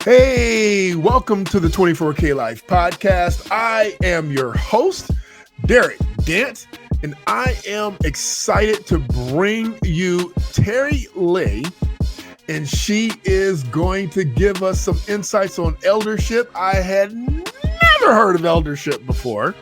Hey, welcome to the 24K Life podcast. I am your host, Derick Gant, and I am excited to bring you Teri Leigh, and she is going to give us some insights on eldership. I had never heard of eldership before.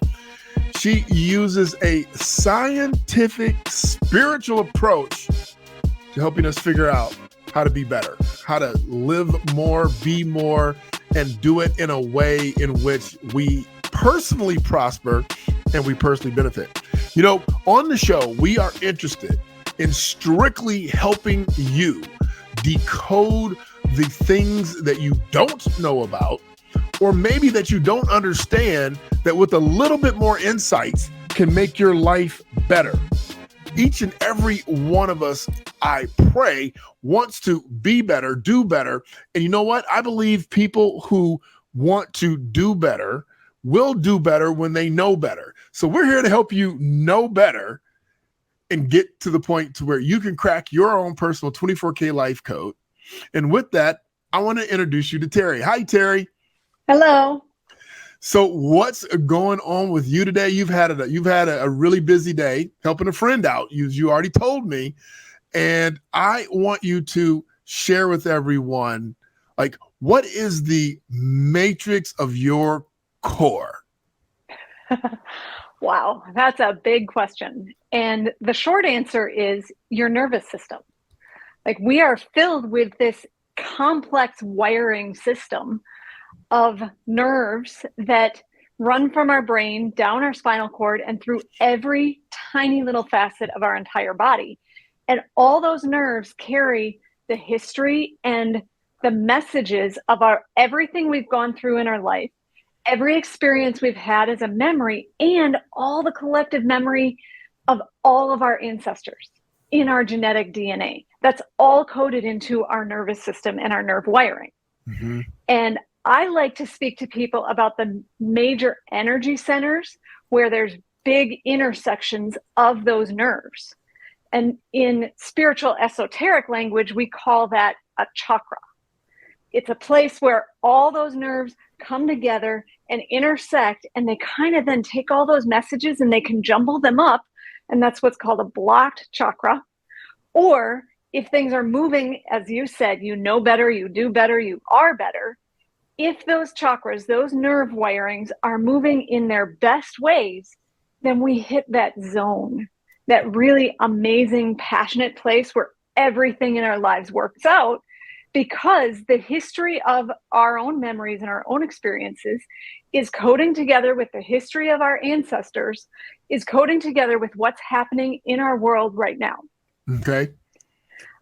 She uses a scientific, spiritual approach to helping us figure out how to be better, how to live more, be more, and do it in a way in which we personally prosper and we personally benefit. You know, on the show, we are interested in strictly helping you decode the things that you don't know about, or maybe that you don't understand, that with a little bit more insights can make your life better. Each and every one of us, I pray, wants to be better, do better. And you know what? I believe people who want to do better will do better when they know better. So we're here to help you know better and get to the point to where you can crack your own personal 24K life code. And with that, I want to introduce you to Teri. Hi, Teri. Hello. So what's going on with you today? You've had a really busy day helping a friend out. You already told me, and I want you to share with everyone, like, what is the matrix of your core? Wow, that's a big question. And the short answer is your nervous system. Like, we are filled with this complex wiring system of nerves that run from our brain down our spinal cord and through every tiny little facet of our entire body. And all those nerves carry the history and the messages of everything we've gone through in our life, every experience we've had as a memory, and all the collective memory of all of our ancestors in our genetic DNA. That's all coded into our nervous system and our nerve wiring. Mm-hmm. And I like to speak to people about the major energy centers where there's big intersections of those nerves. And in spiritual esoteric language, we call that a chakra. It's a place where all those nerves come together and intersect, and they kind of then take all those messages and they can jumble them up. And that's what's called a blocked chakra. Or if things are moving, as you said, you know better, you do better, you are better. If those chakras, those nerve wirings are moving in their best ways, then we hit that zone, that really amazing, passionate place where everything in our lives works out, because the history of our own memories and our own experiences is coding together with the history of our ancestors, is coding together with what's happening in our world right now. Okay.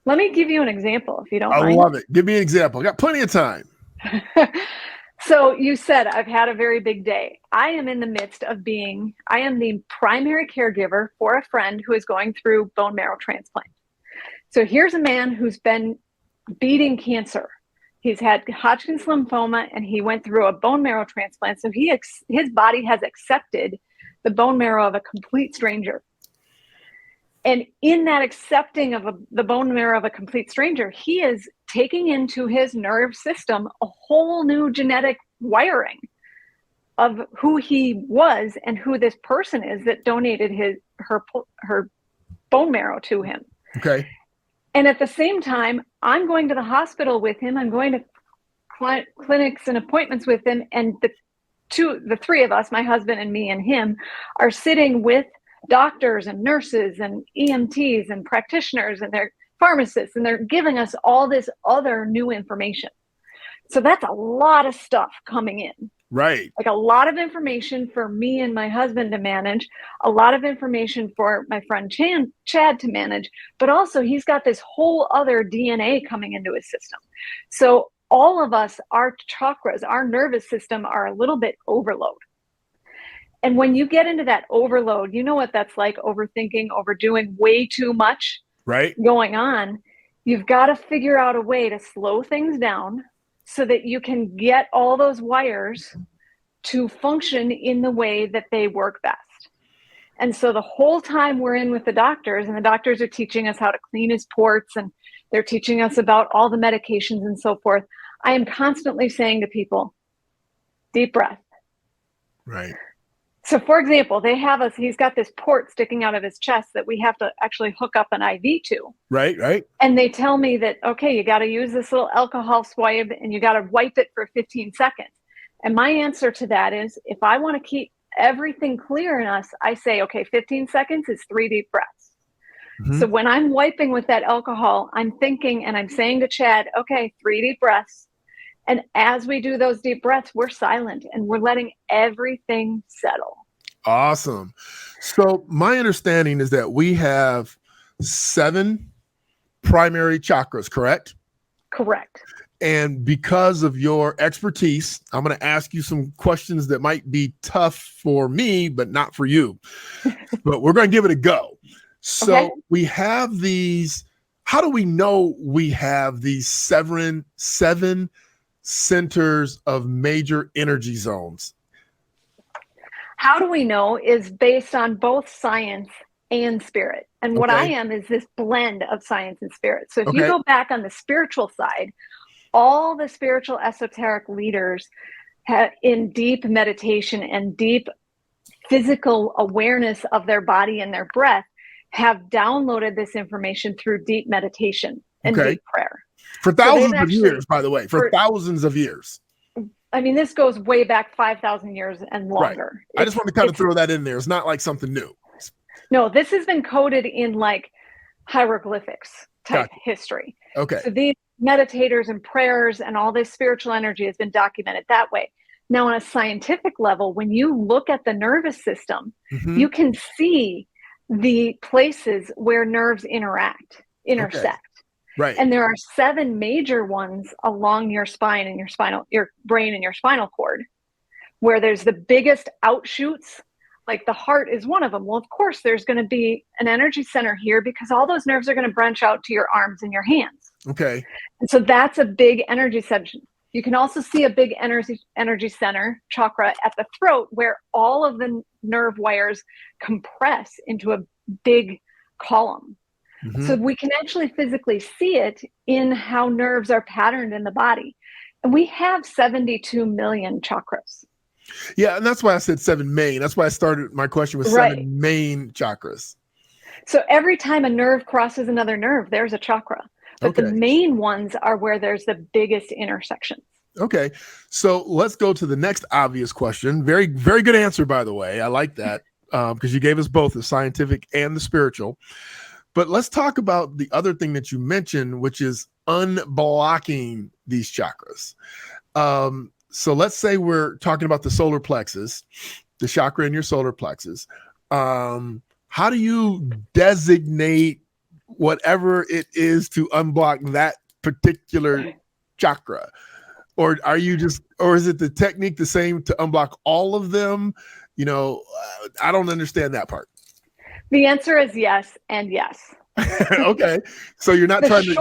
Let me give you an example, if you don't mind. I love it. Give me an example. I got plenty of time. So you said, I've had a very big day. I am in the midst of I am the primary caregiver for a friend who is going through bone marrow transplant. So here's a man who's been beating cancer. He's had Hodgkin's lymphoma and he went through a bone marrow transplant. So his body has accepted the bone marrow of a complete stranger. And in that accepting of the bone marrow of a complete stranger, he is taking into his nerve system a whole new genetic wiring of who he was and who this person is that donated her bone marrow to him. Okay. And at the same time, I'm going to the hospital with him. I'm going to clinics and appointments with him. And the three of us, my husband and me and him, are sitting with doctors and nurses and EMTs and practitioners and their pharmacists, and they're giving us all this other new information. So that's a lot of stuff coming in. Right. Like a lot of information for me and my husband to manage, a lot of information for my friend Chad to manage, but also he's got this whole other DNA coming into his system. So all of us, our chakras, our nervous system are a little bit overload. And when you get into that overload, you know what that's like, overthinking, overdoing, way too much going on. You've got to figure out a way to slow things down so that you can get all those wires to function in the way that they work best. And so the whole time we're in with the doctors, and the doctors are teaching us how to clean his ports, and they're teaching us about all the medications and so forth, I am constantly saying to people, deep breath. Right. So for example, he's got this port sticking out of his chest that we have to actually hook up an IV to. Right. And they tell me that, okay, you got to use this little alcohol swipe and you got to wipe it for 15 seconds. And my answer to that is, if I want to keep everything clear in us, I say, okay, 15 seconds is 3 deep breaths. So when I'm wiping with that alcohol, I'm thinking and I'm saying to Chad, okay, 3 deep breaths. And as we do those deep breaths, we're silent and we're letting everything settle. Awesome. So my understanding is that we have 7 primary chakras, correct? Correct. And because of your expertise, I'm going to ask you some questions that might be tough for me, but not for you. But we're going to give it a go. So we have these. How do we know we have these seven centers of major energy zones? How do we know is based on both science and spirit. And what I am is this blend of science and spirit. So if you go back on the spiritual side, all the spiritual esoteric leaders in deep meditation and deep physical awareness of their body and their breath have downloaded this information through deep meditation and deep prayer. For thousands of years, by the way, for thousands of years. I mean, this goes way back 5,000 years and longer. Right. I just want to kind of throw that in there. It's not like something new. No, this has been coded in like hieroglyphics type history. Okay. So these meditators and prayers and all this spiritual energy has been documented that way. Now, on a scientific level, when you look at the nervous system, you can see the places where nerves intersect. Right. And there are 7 major ones along your spine and your brain and your spinal cord, where there's the biggest outshoots, like the heart is one of them. Well, of course, there's going to be an energy center here because all those nerves are going to branch out to your arms and your hands. Okay. And so that's a big energy section. You can also see a big energy center, chakra, at the throat, where all of the nerve wires compress into a big column. So we can actually physically see it in how nerves are patterned in the body. And we have 72 million chakras. Yeah, and that's why I said 7 main. That's why I started my question with 7 main chakras. So every time a nerve crosses another nerve, there's a chakra. But the main ones are where there's the biggest intersections. Okay. So let's go to the next obvious question. Very, very good answer, by the way. I like that because you gave us both the scientific and the spiritual. But let's talk about the other thing that you mentioned, which is unblocking these chakras. So let's say we're talking about the solar plexus, the chakra in your solar plexus. How do you designate whatever it is to unblock that particular chakra? Or is it the technique the same to unblock all of them? I don't understand that part. The answer is yes and yes. Okay. So you're not trying to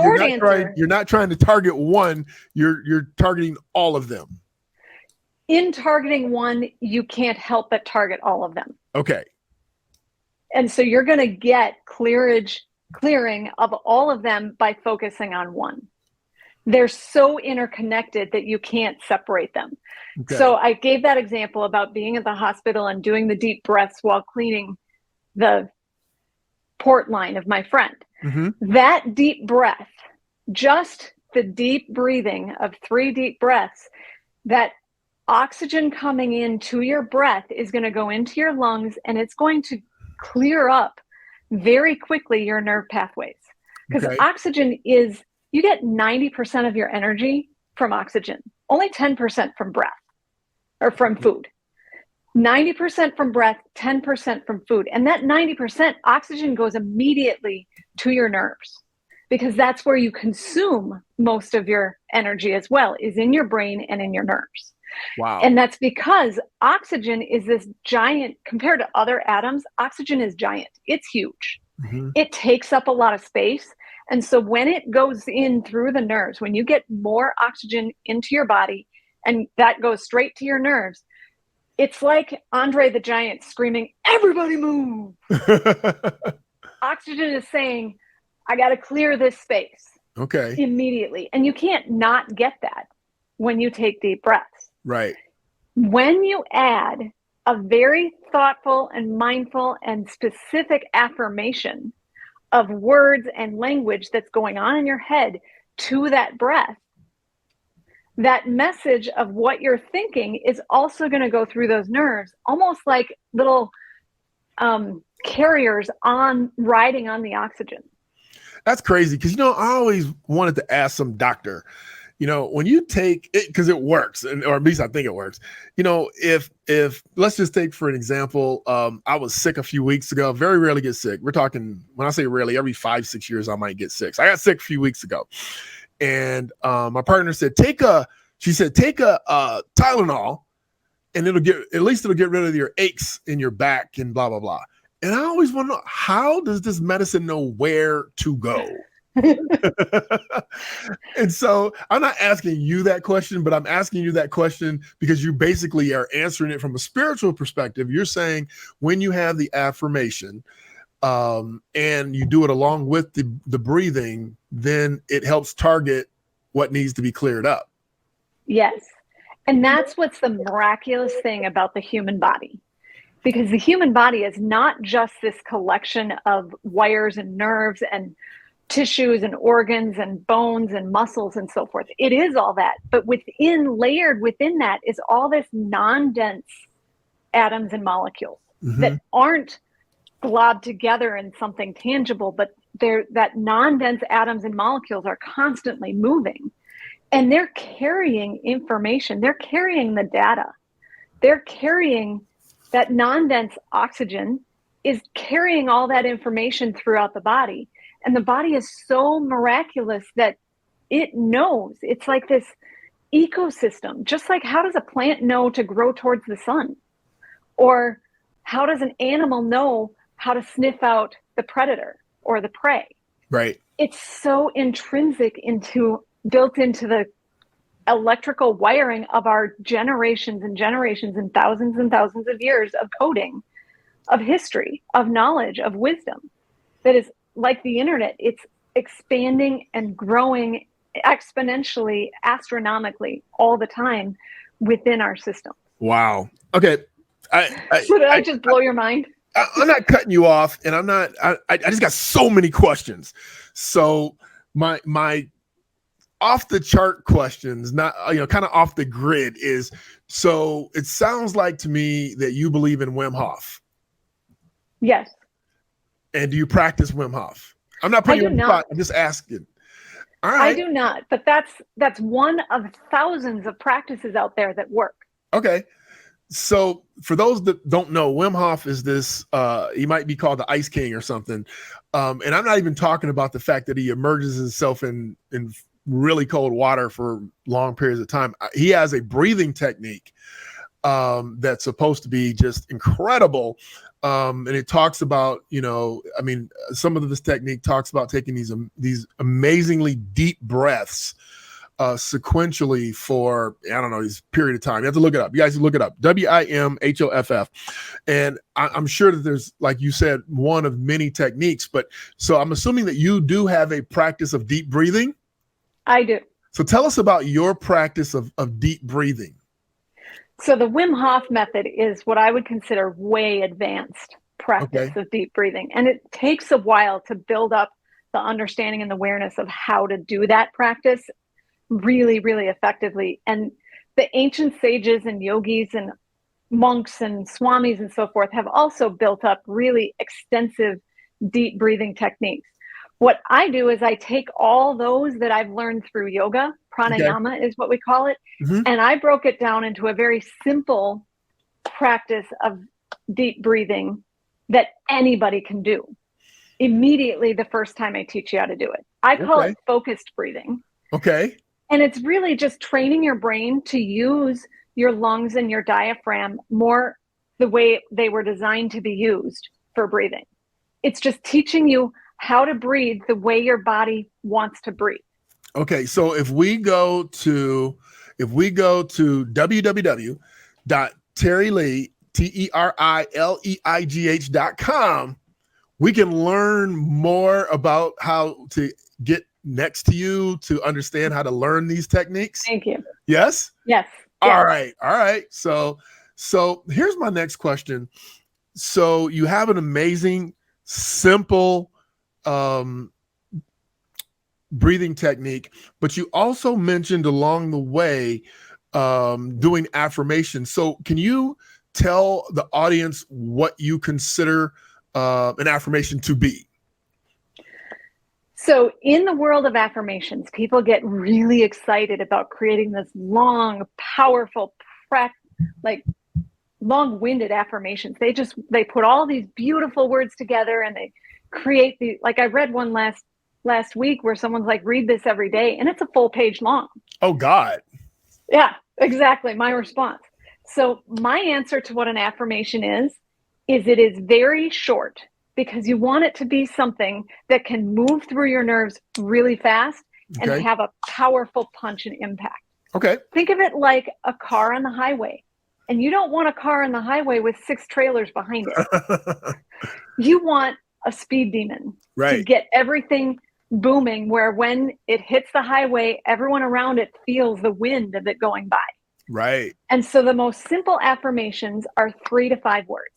target one, you're targeting all of them. In targeting one, you can't help but target all of them. Okay. And so you're going to get clearing of all of them by focusing on one. They're so interconnected that you can't separate them. Okay. So I gave that example about being at the hospital and doing the deep breaths while cleaning the port line of my friend. That deep breath, just the deep breathing of 3 deep breaths, that oxygen coming into your breath is going to go into your lungs and it's going to clear up very quickly your nerve pathways. Because oxygen is, you get 90% of your energy from oxygen, only 10% from breath or from food. 90% from breath, 10% from food. And that 90% oxygen goes immediately to your nerves because that's where you consume most of your energy as well, is in your brain and in your nerves. Wow. And that's because oxygen is this giant, compared to other atoms, oxygen is giant. It's huge. It takes up a lot of space. And so when it goes in through the nerves, when you get more oxygen into your body and that goes straight to your nerves, it's like Andre the Giant screaming, "Everybody move." Oxygen is saying, I got to clear this space. Okay. Immediately. And you can't not get that. when you take deep breaths. Right. When you add a very thoughtful and mindful and specific affirmation of words and language that's going on in your head to that breath, that message of what you're thinking is also going to go through those nerves, almost like little carriers riding on the oxygen. That's crazy. Because, I always wanted to ask some doctor, when you take it, because it works, or at least I think it works, if let's just take for an example, I was sick a few weeks ago, very rarely get sick. We're talking, when I say rarely, every 5-6 years I might get sick. So I got sick a few weeks ago. And my partner said, take a Tylenol, and it'll get rid of your aches in your back and blah, blah, blah. And I always want to know, how does this medicine know where to go? And so I'm not asking you that question, but I'm asking you that question because you basically are answering it from a spiritual perspective. You're saying when you have the affirmation, and you do it along with the breathing, then it helps target what needs to be cleared up. Yes. And that's what's the miraculous thing about the human body. Because the human body is not just this collection of wires and nerves and tissues and organs and bones and muscles and so forth. It is all that. But layered within that is all this non-dense atoms and molecules that aren't globbed together in something tangible, but that non-dense atoms and molecules are constantly moving, and they're carrying information. They're carrying the data. They're carrying that non-dense oxygen is carrying all that information throughout the body. And the body is so miraculous that it knows. It's like this ecosystem. Just like, how does a plant know to grow towards the sun? Or how does an animal know how to sniff out the predator or the prey? Right. It's so intrinsic built into the electrical wiring of our generations and generations and thousands of years of coding, of history, of knowledge, of wisdom, that is like the internet. It's expanding and growing exponentially, astronomically all the time within our system. Wow. Okay. So did I just blow your mind? I'm not cutting you off, and I just got so many questions. So my off the chart questions, not, kind of off the grid, is, so it sounds like to me that you believe in Wim Hof. Yes. And do you practice Wim Hof? I'm not putting you on the spot. I'm just asking. All right. I do not, but that's one of thousands of practices out there that work. Okay. So for those that don't know, Wim Hof is this, he might be called the Ice King or something. And I'm not even talking about the fact that he immerses himself in really cold water for long periods of time. He has a breathing technique that's supposed to be just incredible. And it talks about, some of this technique talks about taking these amazingly deep breaths sequentially for, this period of time. You have to look it up. You guys look it up. WIMHOFF. And I'm sure that there's, like you said, one of many techniques, but so I'm assuming that you do have a practice of deep breathing. I do. So tell us about your practice of deep breathing. So the Wim Hof method is what I would consider way advanced practice of deep breathing. And it takes a while to build up the understanding and the awareness of how to do that practice really, really effectively. And the ancient sages and yogis and monks and swamis and so forth have also built up really extensive deep breathing techniques. What I do is I take all those that I've learned through yoga, pranayama is what we call it, and I broke it down into a very simple practice of deep breathing that anybody can do immediately the first time I teach you how to do it. I call it focused breathing. Okay. And it's really just training your brain to use your lungs and your diaphragm more the way they were designed to be used for breathing. It's just teaching you how to breathe the way your body wants to breathe. Okay, so if we go to www.terileigh, TERILEIGH.com, we can learn more about how to get next to you to understand how to learn these techniques? Thank you. Yes? Yes. All right. All right. So here's my next question. So you have an amazing, simple breathing technique, but you also mentioned along the way doing affirmations. So can you tell the audience what you consider an affirmation to be? So in the world of affirmations, people get really excited about creating this long, powerful, like long-winded affirmations. They put all these beautiful words together and they create the, like I read one last week where someone's like, read this every day, and it's a full page long. Oh God. Yeah, exactly. My response. So my answer to what an affirmation is it is very short, because you want it to be something that can move through your nerves really fast and have a powerful punch and impact. Okay. Think of it like a car on the highway. And you don't want a car on the highway with 6 trailers behind it. You want a speed demon to get everything booming, where when it hits the highway, everyone around it feels the wind of it going by. Right. And so the most simple affirmations are 3 to 5 words.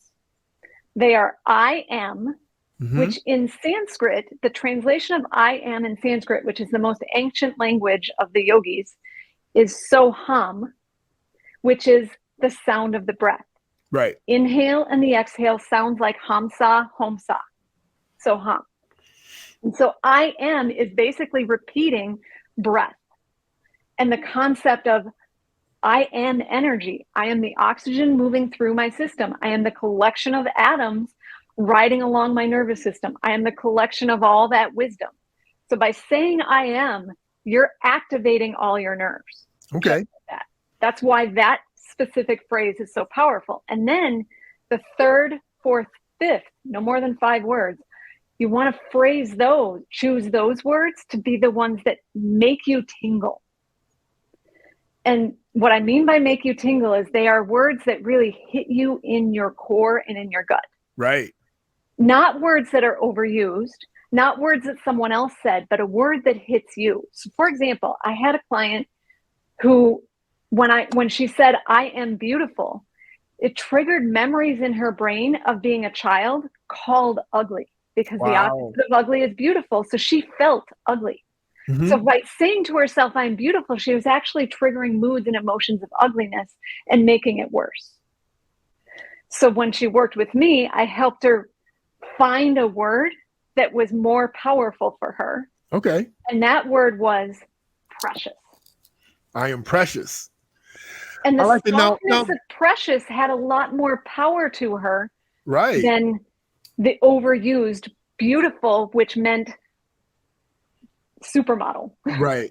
They are I am, which in Sanskrit, the translation of I am in Sanskrit, which is the most ancient language of the yogis, is soham, which is the sound of the breath. Right. Inhale and the exhale sounds like hamsa, homsa. Soham. And so I am is basically repeating breath. And the concept of I am energy. I am the oxygen moving through my system. I am the collection of atoms riding along my nervous system. I am the collection of all that wisdom. So by saying I am, you're activating all your nerves. Okay. That's why that specific phrase is so powerful. And then the 3rd, 4th, 5th, no more than 5 words, you want to choose those words to be the ones that make you tingle. And what I mean by make you tingle is they are words that really hit you in your core and in your gut. Right. Not words that are overused, not words that someone else said, but a word that hits you. So for example, I had a client who, when she said, I am beautiful, it triggered memories in her brain of being a child called ugly, because the opposite of ugly is beautiful. So she felt ugly. So by saying to herself, I'm beautiful, she was actually triggering moods and emotions of ugliness and making it worse. So when she worked with me, I helped her find a word that was more powerful for her. Okay. And that word was precious. I am precious. And the softness of precious had a lot more power to her than the overused beautiful, which meant supermodel. Right.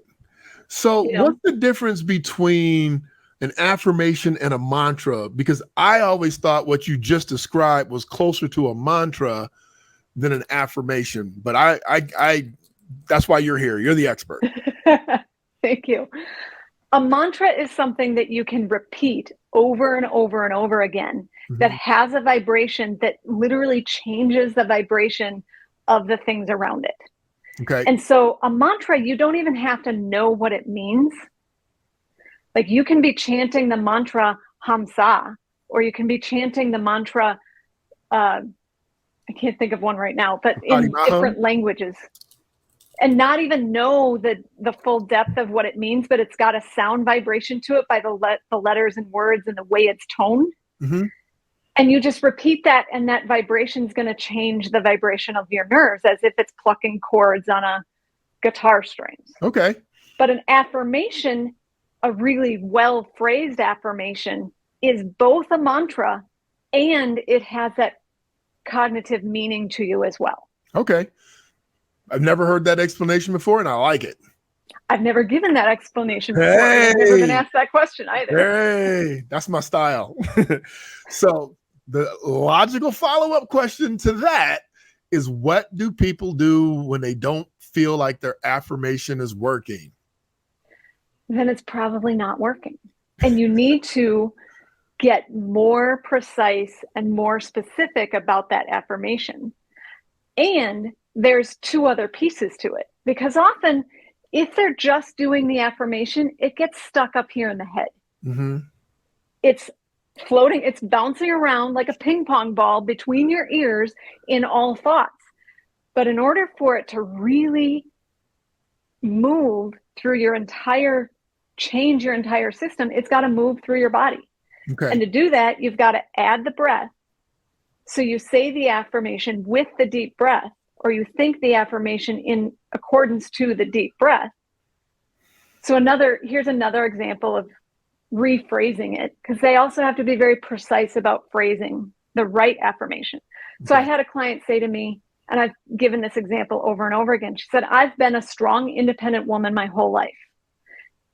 So what's the difference between an affirmation and a mantra? Because I always thought what you just described was closer to a mantra than an affirmation. But I that's why you're here. You're the expert. Thank you. A mantra is something that you can repeat over and over and over again that has a vibration that literally changes the vibration of the things around it. Okay. And so a mantra, you don't even have to know what it means. Like you can be chanting the mantra Hamsa, or you can be chanting the mantra, I can't think of one right now, but in different languages, and not even know the full depth of what it means, but it's got a sound vibration to it by the letters and words and the way it's toned. And you just repeat that, and that vibration is going to change the vibration of your nerves as if it's plucking chords on a guitar strings. Okay. But an affirmation, a really well-phrased affirmation, is both a mantra and it has that cognitive meaning to you as well. Okay. I've never heard that explanation before, and I like it. I've never given that explanation before. I've never been asked that question either. Hey, that's my style. So the logical follow-up question to that is, what do people do when they don't feel like their affirmation is working? Then it's probably not working. And you need to get more precise and more specific about that affirmation. And there's 2 other pieces to it, because often if they're just doing the affirmation, it gets stuck up here in the head. Mm-hmm. It's floating, it's bouncing around like a ping pong ball between your ears in all thoughts. But in order for it to really move through change your entire system, it's got to move through your body. Okay. And to do that, you've got to add the breath. So you say the affirmation with the deep breath, or you think the affirmation in accordance to the deep breath. So here's another example of rephrasing it, because they also have to be very precise about phrasing the right affirmation. Okay. So I had a client say to me, and I've given this example over and over again. She said, I've been a strong, independent woman my whole life.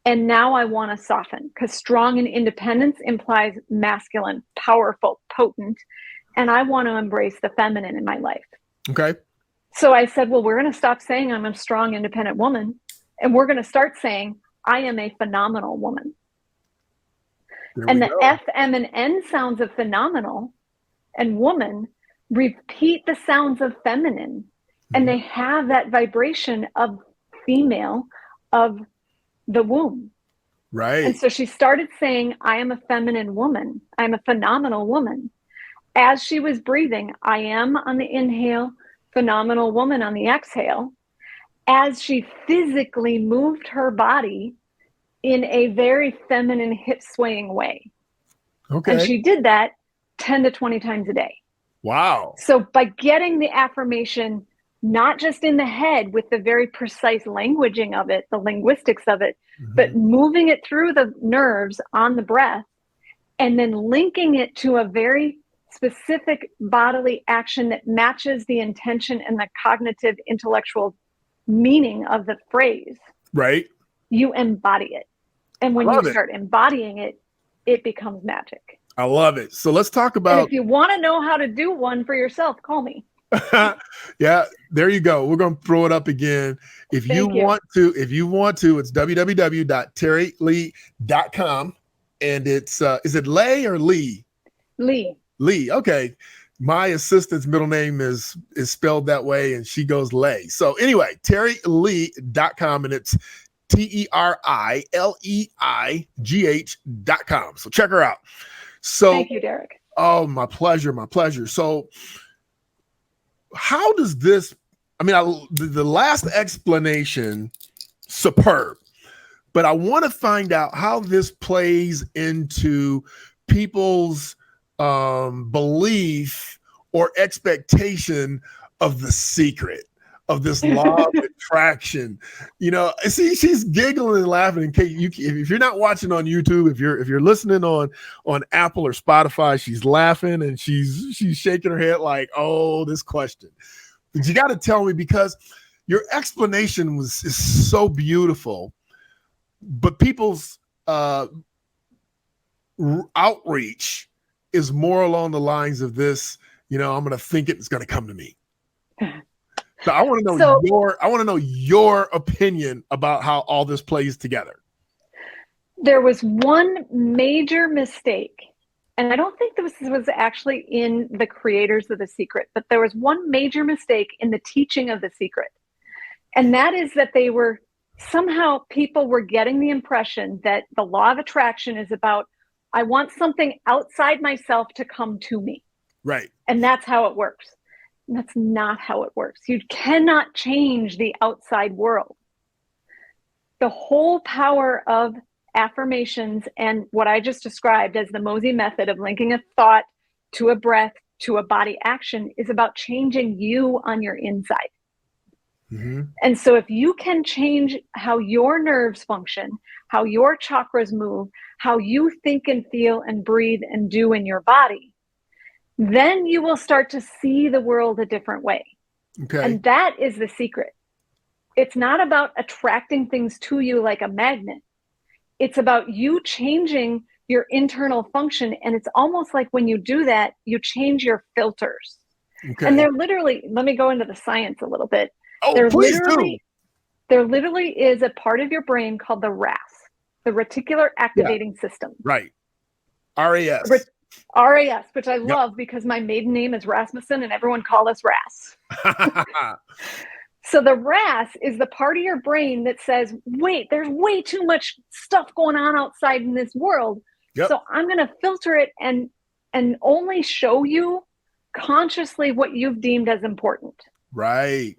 And now I want to soften, because strong and independence implies masculine, powerful, potent. And I want to embrace the feminine in my life. Okay. So I said, well, we're going to stop saying I'm a strong, independent woman. And we're going to start saying, I am a phenomenal woman. And the F, M, and N sounds of phenomenal and woman repeat the sounds of feminine. And they have that vibration of female, of the womb. Right. And so she started saying, I am a feminine woman. I'm a phenomenal woman. As she was breathing, I am on the inhale, phenomenal woman on the exhale. As she physically moved her body in a very feminine hip swaying way. Okay. And she did that 10 to 20 times a day. Wow. So by getting the affirmation, not just in the head with the very precise languaging of it, the linguistics of it, but moving it through the nerves on the breath, and then linking it to a very specific bodily action that matches the intention and the cognitive intellectual meaning of the phrase. Right. You embody it. And when you start embodying it, it becomes magic. I love it. So let's talk about. And if you want to know how to do one for yourself, call me. Yeah, there you go. We're going to throw it up again. If you want to, it's www.terileigh.com. And it's, is it Leigh or Lee? Lee. Lee. Okay. My assistant's middle name is spelled that way, and she goes Leigh. So anyway, terileigh.com, and it's TeriLeigh.com. So check her out. So thank you, Derick. Oh, my pleasure. My pleasure. So how does this, the last explanation, superb, but I want to find out how this plays into people's belief or expectation of the secret of this law of attraction. You know, see, she's giggling and laughing. In case if you're not watching on YouTube, if you're listening on Apple or Spotify, she's laughing and she's shaking her head like, oh, this question. But you got to tell me, because your explanation is so beautiful, but people's outreach is more along the lines of this. You know, I'm going to think it's going to come to me. So I want to know your opinion about how all this plays together. There was one major mistake, and I don't think this was actually in the creators of The Secret, but there was one major mistake in the teaching of The Secret. And that is that people were getting the impression that the law of attraction is about, I want something outside myself to come to me. Right. And that's how it works. That's not how it works. You cannot change the outside world. The whole power of affirmations and what I just described as the Mosey method of linking a thought to a breath to a body action is about changing you on your inside. Mm-hmm. And so if you can change how your nerves function, how your chakras move, how you think and feel and breathe and do in your body, then you will start to see the world a different way. Okay. And that is the secret. It's not about attracting things to you like a magnet. It's about you changing your internal function. And it's almost like when you do that, you change your filters. Okay. And they're literally, let me go into the science a little bit. Oh, please do. There literally is a part of your brain called the RAS, the reticular activating system. Right. RAS. RAS, which I love because my maiden name is Rasmussen and everyone calls us RAS. So the RAS is the part of your brain that says, wait, there's way too much stuff going on outside in this world. Yep. So I'm going to filter it and only show you consciously what you've deemed as important. Right.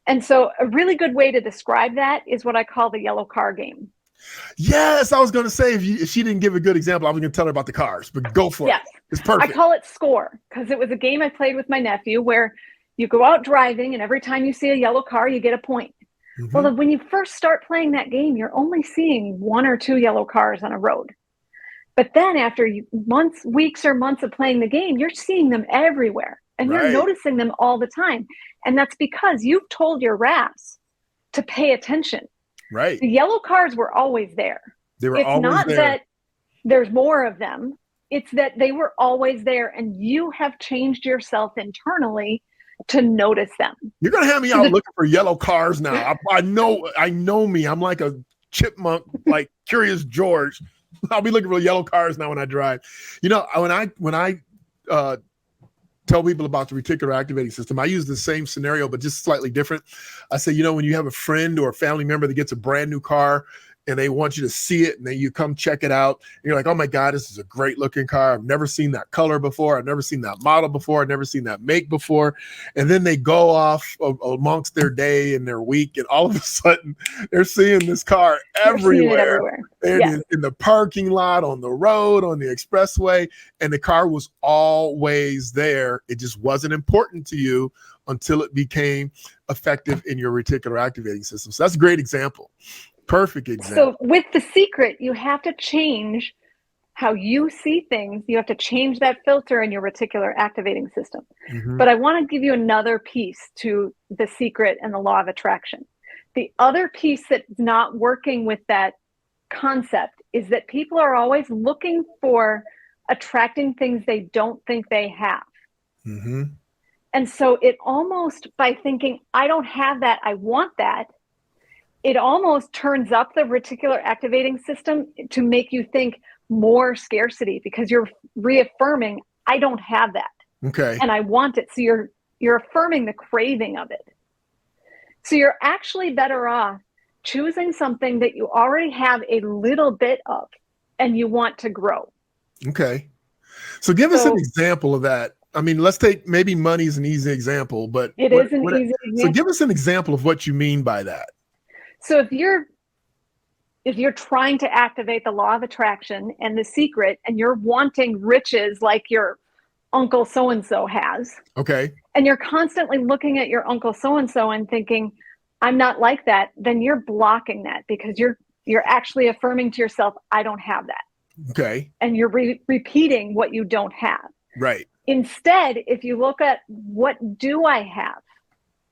And so a really good way to describe that is what I call the yellow car game. Yes, I was going to say, if she didn't give a good example, I was going to tell her about the cars, but go for it. It's perfect. I call it score because it was a game I played with my nephew where you go out driving and every time you see a yellow car, you get a point. Mm-hmm. Well, when you first start playing that game, you're only seeing 1 or 2 yellow cars on a road. But then after weeks or months of playing the game, you're seeing them everywhere and you're noticing them all the time. And that's because you've told your RAS to pay attention. Right. The yellow cars were always there. It's not that there's more of them. It's that they were always there and you have changed yourself internally to notice them. You're going to have me out looking for yellow cars now. I know me. I'm like a chipmunk, like Curious George. I'll be looking for yellow cars now when I drive. You know, when I tell people about the reticular activating system, I use the same scenario, but just slightly different. I say, you know, when you have a friend or a family member that gets a brand new car and they want you to see it and then you come check it out, and you're like, oh my God, this is a great looking car. I've never seen that color before. I've never seen that model before. I've never seen that make before. And then they go off amongst their day and their week, and all of a sudden they're seeing this car everywhere. In the parking lot, on the road, on the expressway, and the car was always there. It just wasn't important to you until it became effective in your reticular activating system. So that's a great example. Perfect example. So with the secret, you have to change how you see things. You have to change that filter in your reticular activating system. Mm-hmm. But I want to give you another piece to the secret and the law of attraction. The other piece that's not working with that concept is that people are always looking for attracting things they don't think they have. Mm-hmm. And so it almost, by thinking, I don't have that, I want that, it almost turns up the reticular activating system to make you think more scarcity because you're reaffirming, I don't have that. Okay. And I want it. So you're affirming the craving of it. So you're actually better off choosing something that you already have a little bit of and you want to grow. Okay. So give us an example of that. I mean, let's take, maybe money is an easy example, but it is an easy example. So give us an example of what you mean by that. So if you're trying to activate the law of attraction and the secret and you're wanting riches like your uncle so-and-so has. Okay. And you're constantly looking at your uncle so-and-so and thinking, I'm not like that, then you're blocking that because you're actually affirming to yourself, I don't have that. Okay. And you're repeating what you don't have. Right. Instead, if you look at what do I have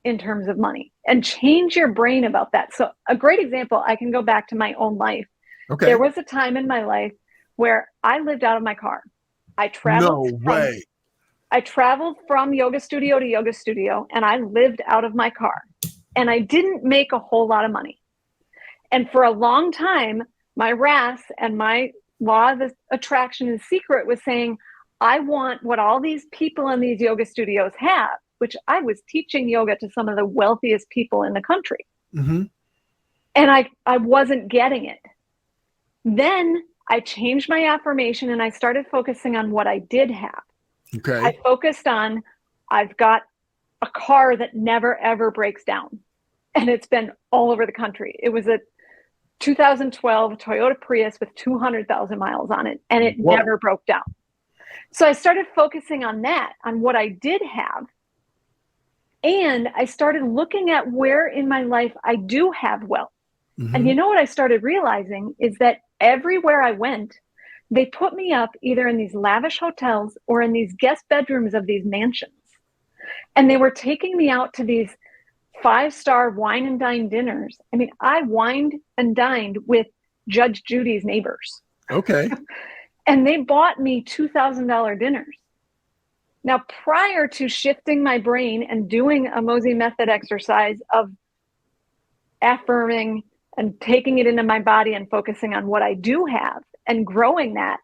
in terms of money and change your brain about that. So a great example, I can go back to my own life. Okay. There was a time in my life where I lived out of my car. I traveled. No way. I traveled from yoga studio to yoga studio and I lived out of my car and I didn't make a whole lot of money. And for a long time, my RAS and my law of attraction and secret was saying, I want what all these people in these yoga studios have, which I was teaching yoga to some of the wealthiest people in the country. Mm-hmm. And I wasn't getting it. Then I changed my affirmation and I started focusing on what I did have. Okay. I focused on, I've got a car that never, ever breaks down. And it's been all over the country. It was a 2012 Toyota Prius with 200,000 miles on it. And it never broke down. So I started focusing on that, on what I did have. And I started looking at where in my life I do have wealth. Mm-hmm. And you know what I started realizing is that everywhere I went, they put me up either in these lavish hotels or in these guest bedrooms of these mansions. And they were taking me out to these 5-star wine and dine dinners. I mean, I wined and dined with Judge Judy's neighbors. Okay. And they bought me $2,000 dinners. Now, prior to shifting my brain and doing a Mosey method exercise of affirming and taking it into my body and focusing on what I do have and growing that,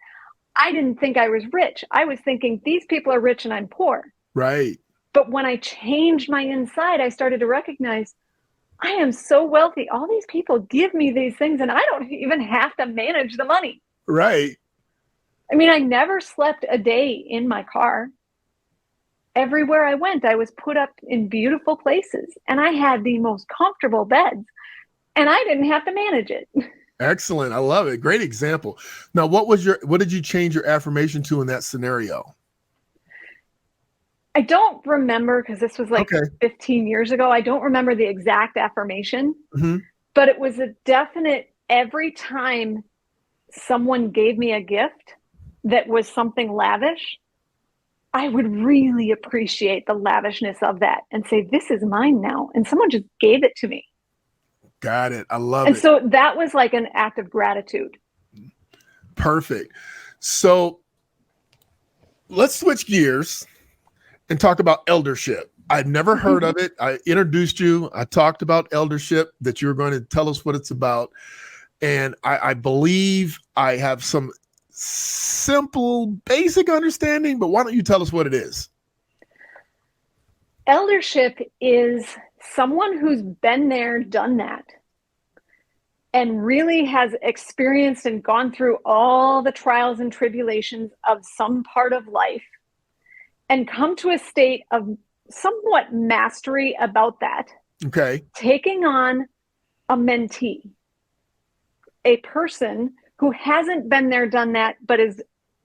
I didn't think I was rich. I was thinking these people are rich and I'm poor. Right. But when I changed my inside, I started to recognize I am so wealthy. All these people give me these things and I don't even have to manage the money. Right. I mean, I never slept a day in my car. Everywhere I went, I was put up in beautiful places and I had the most comfortable beds and I didn't have to manage it. Excellent. I love it. Great example. Now, what did you change your affirmation to in that scenario? I don't remember because this was like Okay. 15 years ago. I don't remember the exact affirmation, but it was a definite every time someone gave me a gift that was something lavish, I would really appreciate the lavishness of that and say, this is mine now. And someone just gave it to me. Got it. I love And it. so that was like an act of gratitude. Perfect. So let's switch gears and talk about eldership. I've never heard of it. I introduced you. I talked about eldership, that you're going to tell us what it's about. And I believe I have some simple, basic understanding, but why don't you tell us what it is? Eldership is someone who's been there, done that, and really has experienced and gone through all the trials and tribulations of some part of life and come to a state of somewhat mastery about that. Okay. Taking on a mentee, a person who hasn't been there, done that, but is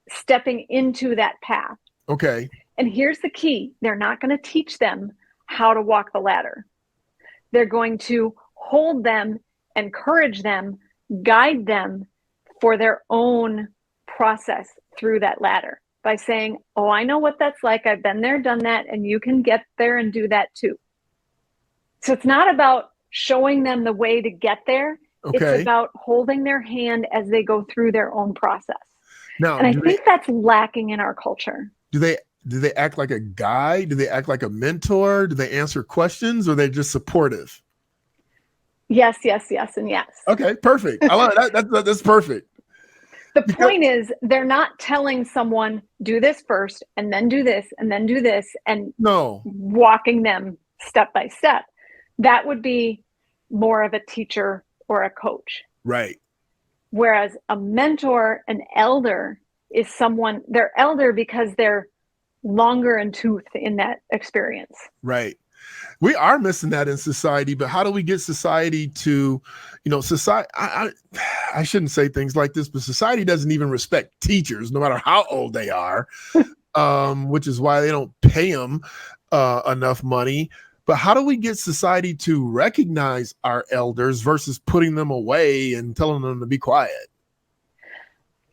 stepping into that path. Okay. And here's the key. They're not going to teach them how to walk the ladder. They're going to hold them, encourage them, guide them for their own process through that ladder by saying, oh, I know what that's like. I've been there, done that, and you can get there and do that too. So it's not about showing them the way to get there. Okay. It's about holding their hand as they go through their own process. Now, and I think that's lacking in our culture. Do they act like a guide? Do they act like a mentor? Do they answer questions, or are they just supportive? Yes, yes, yes, and yes. Okay, perfect. I love that. That's perfect. The point is, they're not telling someone, do this first, and then do this, and then do this, and walking them step by step. That would be more of a teacher or a coach. Right. Whereas a mentor, an elder, is someone, they're elder because they're longer in tooth in that experience. Right. We are missing that in society, but how do we get society to, society, I shouldn't say things like this, but society doesn't even respect teachers, no matter how old they are, which is why they don't pay them enough money. But how do we get society to recognize our elders versus putting them away and telling them to be quiet?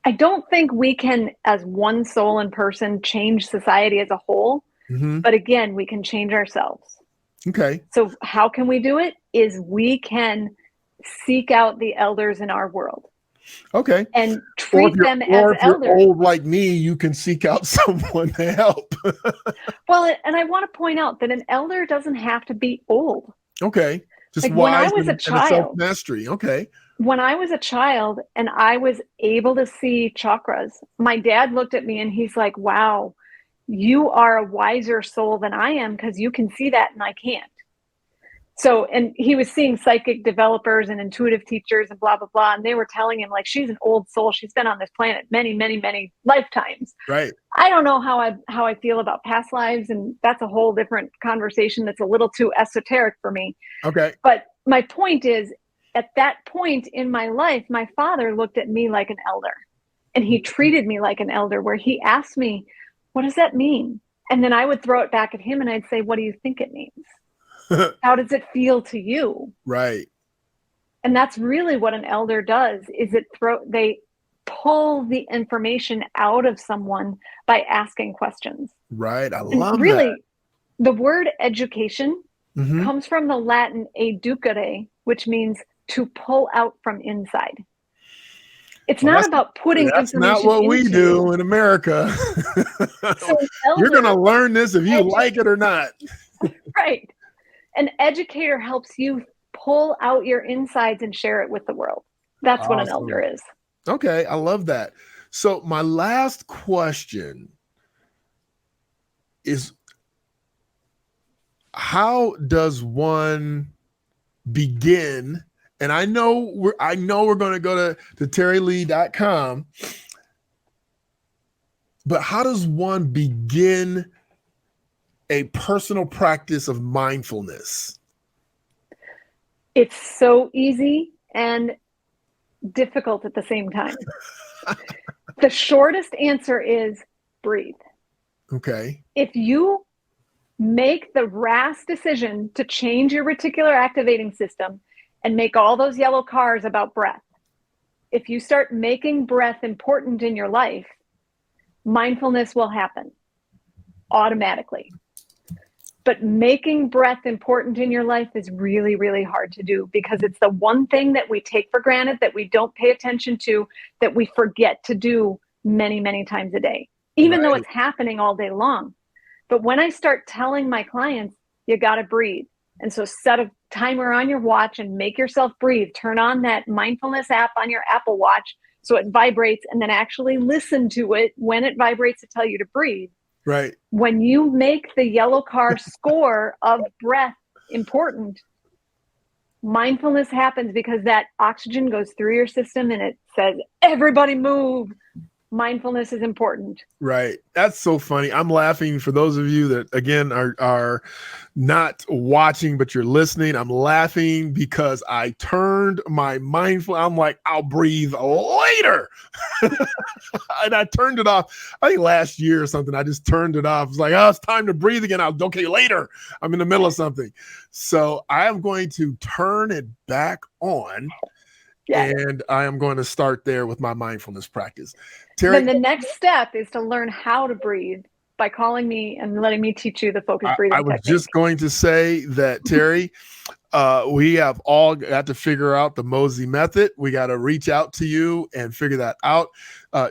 I don't think we can, as one soul and person, change society as a whole. But again, we can change ourselves. Okay. So how can we do it? Is we can seek out the elders in our world. Okay. And treat them as elders. If you're old like me, you can seek out someone to help. Well, and I want to point out that an elder doesn't have to be old. Okay. Just like wise when I was a child, self-mastery. Okay. When I was a child and I was able to see chakras, my dad looked at me and he's like, wow, you are a wiser soul than I am because you can see that and I can't. So, and he was seeing psychic developers and intuitive teachers and blah, blah, blah. And they were telling him like, she's an old soul. She's been on this planet many, many, many lifetimes. Right. I don't know how I feel about past lives. And that's a whole different conversation. That's a little too esoteric for me. Okay. But my point is, at that point in my life, my father looked at me like an elder and he treated me like an elder, where he asked me, what does that mean? And then I would throw it back at him and I'd say, what do you think it means? How does it feel to you? Right. And that's really what an elder does, is they pull the information out of someone by asking questions. Right. I love really, that. The word education comes from the Latin educare, which means to pull out from inside. It's not about putting information. That's not what we do in America. So you're going to learn this if you like it or not. Right. An educator helps you pull out your insides and share it with the world. That's what an elder is. Okay. I love that. So my last question is, how does one begin? And I know we're going to go to TeriLeigh.com, but how does one begin a personal practice of mindfulness? It's so easy and difficult at the same time. The shortest answer is breathe. Okay. If you make the rash decision to change your reticular activating system and make all those yellow cars about breath, if you start making breath important in your life, mindfulness will happen automatically. But making breath important in your life is really, really hard to do because it's the one thing that we take for granted, that we don't pay attention to, that we forget to do many, many times a day, even though it's happening all day long. But when I start telling my clients, you got to breathe. And so set a timer on your watch and make yourself breathe. Turn on that mindfulness app on your Apple Watch so it vibrates, and then actually listen to it when it vibrates to tell you to breathe. Right. When you make the yellow car score of breath important, mindfulness happens because that oxygen goes through your system and it says, everybody move. Mindfulness is important. Right. That's so funny. I'm laughing for those of you that, again, are not watching, but you're listening. I'm laughing because I turned my mindful. I'm like, I'll breathe later. And I turned it off. I think last year or something, I just turned it off. It's like, oh, it's time to breathe again. Okay, later. I'm in the middle of something. So I am going to turn it back on. Yes. And I am going to start there with my mindfulness practice. Teri, then the next step is to learn how to breathe by calling me and letting me teach you the focused breathing technique. I was just going to say that, Teri, we have all got to figure out the Mosey method. We got to reach out to you and figure that out.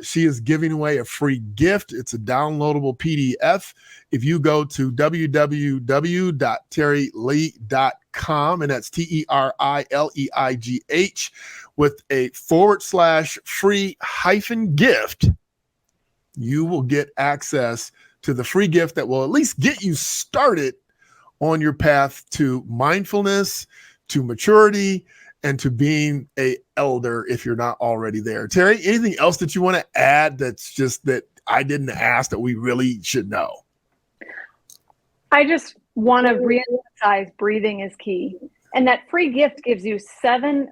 She is giving away a free gift. It's a downloadable PDF. If you go to www.terileigh.com, and that's TERILEIGH, with a /free-gift, you will get access to the free gift that will at least get you started on your path to mindfulness, to maturity, and to being an elder if you're not already there. Teri, anything else that you want to add that's just that I didn't ask that we really should know? I just want to reemphasize breathing is key. And that free gift gives you 7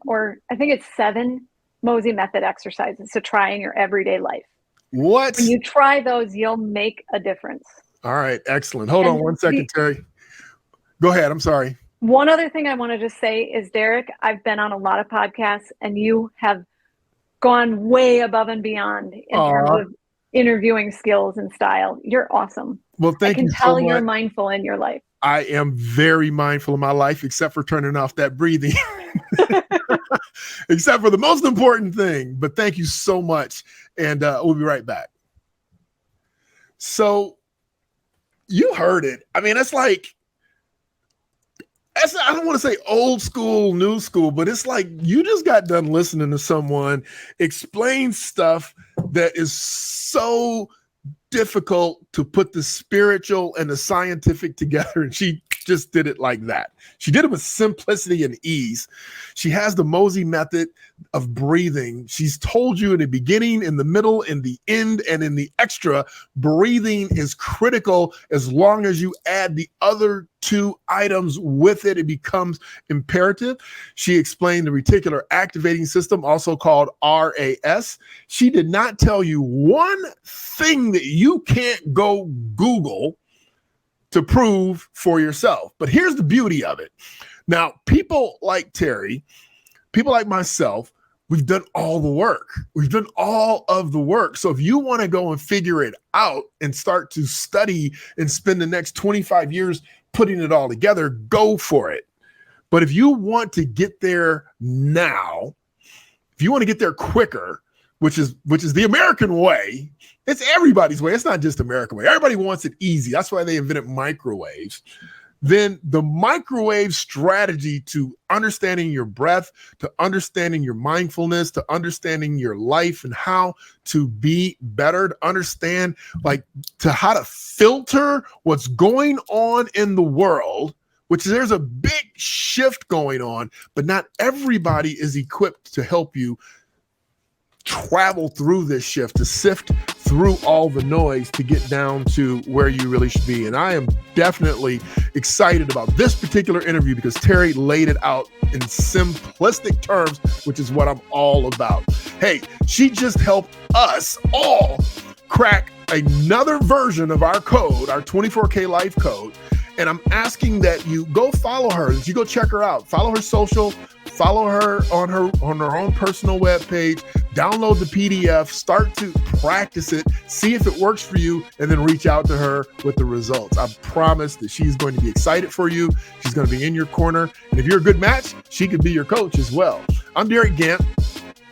Mosey method exercises to try in your everyday life. What? When you try those, you'll make a difference. All right. Excellent. Hold on one second, Teri. Go ahead. I'm sorry. One other thing I want to just say is, Derick, I've been on a lot of podcasts and you have gone way above and beyond in terms of interviewing skills and style. You're awesome. Well, thank you so much. I can tell you're mindful in your life. I am very mindful of my life, except for turning off that breathing, except for the most important thing. But thank you so much. And we'll be right back. So you heard it. I mean, it's like, I don't want to say old school, new school, but it's like you just got done listening to someone explain stuff that is so difficult to put the spiritual and the scientific together. And she just did it like that. She did it with simplicity and ease. She has the Mosey method of breathing. She's told you in the beginning, in the middle, in the end, and in the extra, breathing is critical. As long as you add the other 2 items with it, it becomes imperative. She explained the reticular activating system, also called RAS. She did not tell you one thing that you can't go Google to prove for yourself. But here's the beauty of it. Now, people like Teri, people like myself, we've done all the work. We've done all of the work. So if you want to go and figure it out and start to study and spend the next 25 years putting it all together, go for it. But if you want to get there now, if you want to get there quicker, which is the American way, it's everybody's way. It's not just American way. Everybody wants it easy. That's why they invented microwaves. Then the microwave strategy to understanding your breath, to understanding your mindfulness, to understanding your life and how to be better, to understand to how to filter what's going on in the world which there's a big shift going on, but not everybody is equipped to help you travel through this shift, to sift through all the noise to get down to where you really should be. And I am definitely excited about this particular interview because Teri laid it out in simplistic terms, which is what I'm all about. Hey, she just helped us all crack another version of our code, our 24K life code. And I'm asking that you go follow her, that you go check her out, follow her social, follow her on her own personal webpage, download the PDF, start to practice it, see if it works for you, and then reach out to her with the results. I promise that she's going to be excited for you. She's going to be in your corner. And if you're a good match, she could be your coach as well. I'm Derick Gant.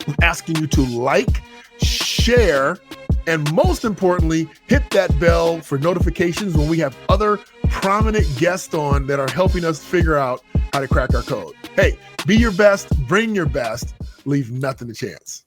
I'm asking you to like, share, and most importantly, hit that bell for notifications when we have other prominent guests on that are helping us figure out how to crack our code. Hey, be your best, bring your best, leave nothing to chance.